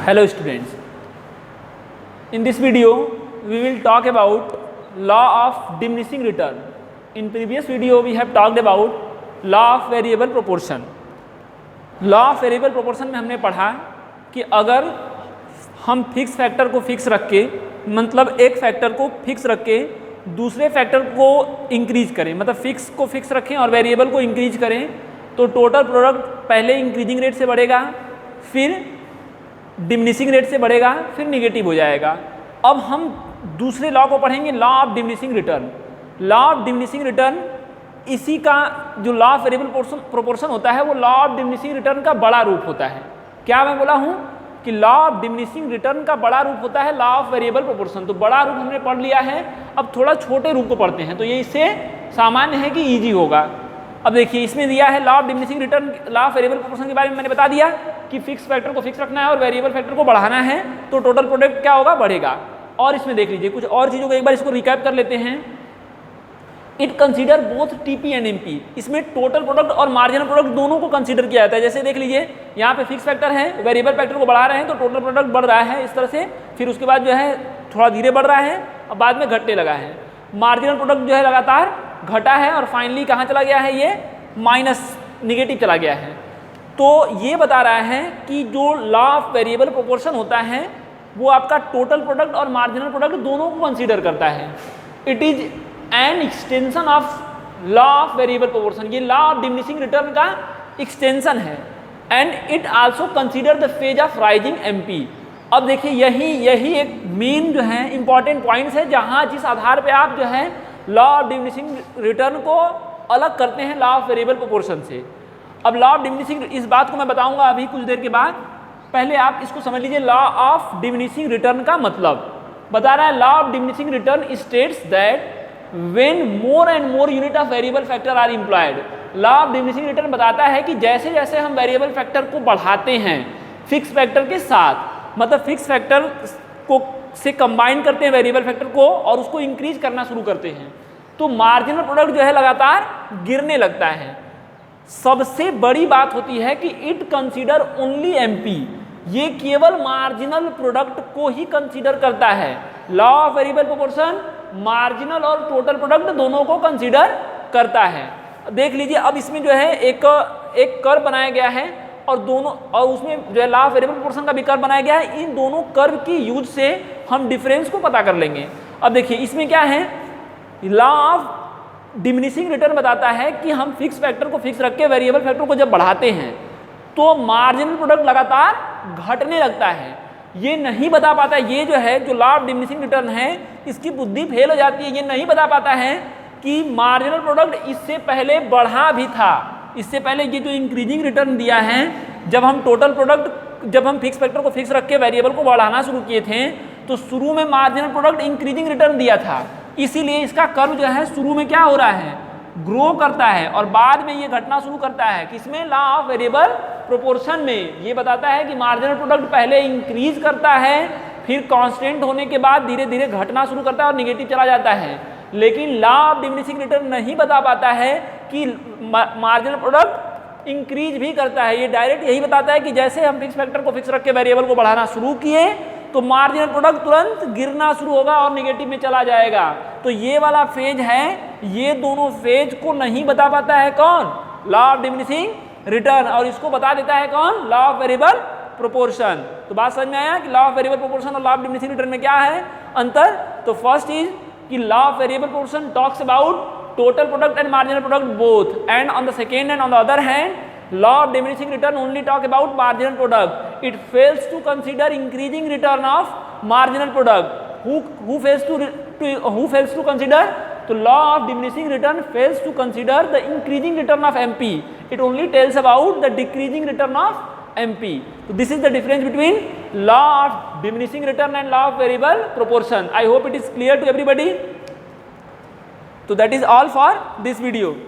Hello students, in this video we will talk about law of diminishing return. In previous video we have talked about law of variable proportion. Law of variable proportion में हमने पढ़ा कि अगर हम fix factor को fix रख के, मतलब एक फैक्टर को फिक्स रख के दूसरे फैक्टर को इंक्रीज करें, मतलब फिक्स को फिक्स रखें और वेरिएबल को इंक्रीज करें, तो टोटल प्रोडक्ट पहले इंक्रीजिंग रेट से बढ़ेगा, फिर डिमिनिशिंग रेट से बढ़ेगा, फिर निगेटिव हो जाएगा। अब हम दूसरे लॉ को पढ़ेंगे, law of diminishing return. Law of diminishing return इसी का जो लॉ ऑफ वेरिएबल प्रोपोर्शन होता है वो लॉ ऑफ डिमिनिशिंग रिटर्न का बड़ा रूप होता है। क्या मैं बोला हूँ कि लॉ ऑफ डिमिनिशिंग रिटर्न का बड़ा रूप होता है लॉ ऑफ वेरिएबल प्रोपोर्शन। तो बड़ा रूप हमने पढ़ लिया है, अब थोड़ा छोटे रूप को पढ़ते हैं, तो ये इससे सामान्य है कि ईजी होगा। अब देखिए इसमें दिया है law of diminishing return, law of variable proportion के बारे में मैंने बता दिया कि फिक्स फैक्टर को फिक्स रखना है और वेरिएबल फैक्टर को बढ़ाना है, तो टोटल प्रोडक्ट क्या होगा, बढ़ेगा। और इसमें देख लीजिए कुछ और चीज़ों को एक बार इसको रिकैप कर लेते हैं। It consider both TP and MP. इसमें टोटल प्रोडक्ट और मार्जिनल प्रोडक्ट दोनों को कंसीडर किया जाता है। जैसे देख लीजिए यहाँ पे फिक्स फैक्टर है, वेरिएबल फैक्टर को बढ़ा रहे हैं तो टोटल प्रोडक्ट बढ़ रहा है इस तरह से, फिर उसके बाद जो है थोड़ा धीरे बढ़ रहा है और बाद में घटने लगा है। मार्जिनल प्रोडक्ट जो है लगातार घटा है और फाइनली कहाँ चला गया है, ये माइनस निगेटिव चला गया है। तो ये बता रहा है कि जो लॉ ऑफ वेरिएबल प्रोपोर्शन होता है वो आपका टोटल प्रोडक्ट और मार्जिनल प्रोडक्ट दोनों को कंसीडर करता है। It is an extension of law of variable proportion. ये लॉ ऑफ डिमिनिशिंग रिटर्न का एक्सटेंशन है। And it also consider the phase of rising MP. अब देखिए यही एक मेन जो है इंपॉर्टेंट पॉइंट्स है जहाँ जिस आधार पे आप जो है लॉ ऑफ डिमिनिशिंग रिटर्न को अलग करते हैं लॉ ऑफ वेरिएबल प्रोपोर्शन से। अब लॉ ऑफ डिमिनिशिंग, इस बात को मैं बताऊंगा अभी कुछ देर के बाद, पहले आप इसको समझ लीजिए। लॉ ऑफ डिमिनिशिंग रिटर्न का मतलब बता रहा है, law of diminishing return states that when more and more unit of variable factor are employed. Law of diminishing return बताता है कि जैसे जैसे हम वेरिएबल फैक्टर को बढ़ाते हैं फिक्स फैक्टर के साथ, मतलब फिक्स फैक्टर को से कंबाइन करते हैं वेरिएबल फैक्टर को और उसको इंक्रीज करना शुरू करते हैं, तो मार्जिनल प्रोडक्ट जो है लगातार गिरने लगता है। सबसे बड़ी बात होती है कि इट कंसीडर ओनली एमपी। ये केवल मार्जिनल प्रोडक्ट को ही कंसीडर करता है। Law of variable proportion marginal और टोटल प्रोडक्ट दोनों को कंसीडर करता है। देख लीजिए अब इसमें जो है एक कर्व बनाया गया है और दोनों, और उसमें जो है लॉ ऑफ वेरिएबल प्रोपोर्शन का भी कर्व बनाया गया है। इन दोनों कर्व की यूज से हम डिफरेंस को पता कर लेंगे। अब देखिए इसमें क्या है, लॉ ऑफ डिमिनिशिंग रिटर्न बताता है कि हम फिक्स फैक्टर को फिक्स रख के वेरिएबल फैक्टर को जब बढ़ाते हैं तो मार्जिनल प्रोडक्ट लगातार घटने लगता है। ये नहीं बता पाता, ये जो है जो लॉ ऑफ डिमिनिशिंग रिटर्न है इसकी बुद्धि फेल हो जाती है। ये नहीं बता पाता है कि मार्जिनल प्रोडक्ट इससे पहले बढ़ा भी था। इससे पहले ये जो इंक्रीजिंग रिटर्न दिया है, जब हम टोटल प्रोडक्ट, जब हम फिक्स फैक्टर को फिक्स रख के वेरिएबल को बढ़ाना शुरू किए थे तो शुरू में मार्जिनल प्रोडक्ट इंक्रीजिंग रिटर्न दिया था, इसीलिए इसका कर्व जो है शुरू में क्या हो रहा है, ग्रो करता है और बाद में ये घटना शुरू करता है। किसमें, लॉ ऑफ वेरिएबल प्रोपोर्शन में। ये बताता है कि मार्जिनल प्रोडक्ट पहले इंक्रीज करता है, फिर कांस्टेंट होने के बाद धीरे धीरे घटना शुरू करता है और निगेटिव चला जाता है। लेकिन लॉ ऑफ डिमिनिशिंग रिटर्न नहीं बता पाता है कि मार्जिनल प्रोडक्ट इंक्रीज भी करता है। ये डायरेक्ट यही बताता है कि जैसे हम फिक्स फैक्टर को फिक्स रख के वेरिएबल को बढ़ाना शुरू किए तो मार्जिनल प्रोडक्ट तुरंत गिरना शुरू होगा और निगेटिव में चला जाएगा। तो ये वाला फेज है, ये दोनों फेज को नहीं बता पाता है कौन, लॉ ऑफ डिमिनिशिंग रिटर्न, और इसको बता देता है कौन, लॉ ऑफ वेरिएबल प्रोपोर्शन। तो बात समझ में आया कि लॉ ऑफ वेरिएबल प्रोपोर्शन और लॉ ऑफ डिमिनिशिंग रिटर्न में क्या है अंतर। तो फर्स्ट इज कि law of variable proportion talks about total product and marginal product both, and on the second and on the other hand law of diminishing return only talk about marginal product. It fails to consider increasing return of marginal product. Who fails to consider? So law of diminishing return fails to consider the increasing return of MP. It only tells about the decreasing return of MP. So this is the difference between law of diminishing return and law of variable proportion. I hope it is clear to everybody. So that is all for this video.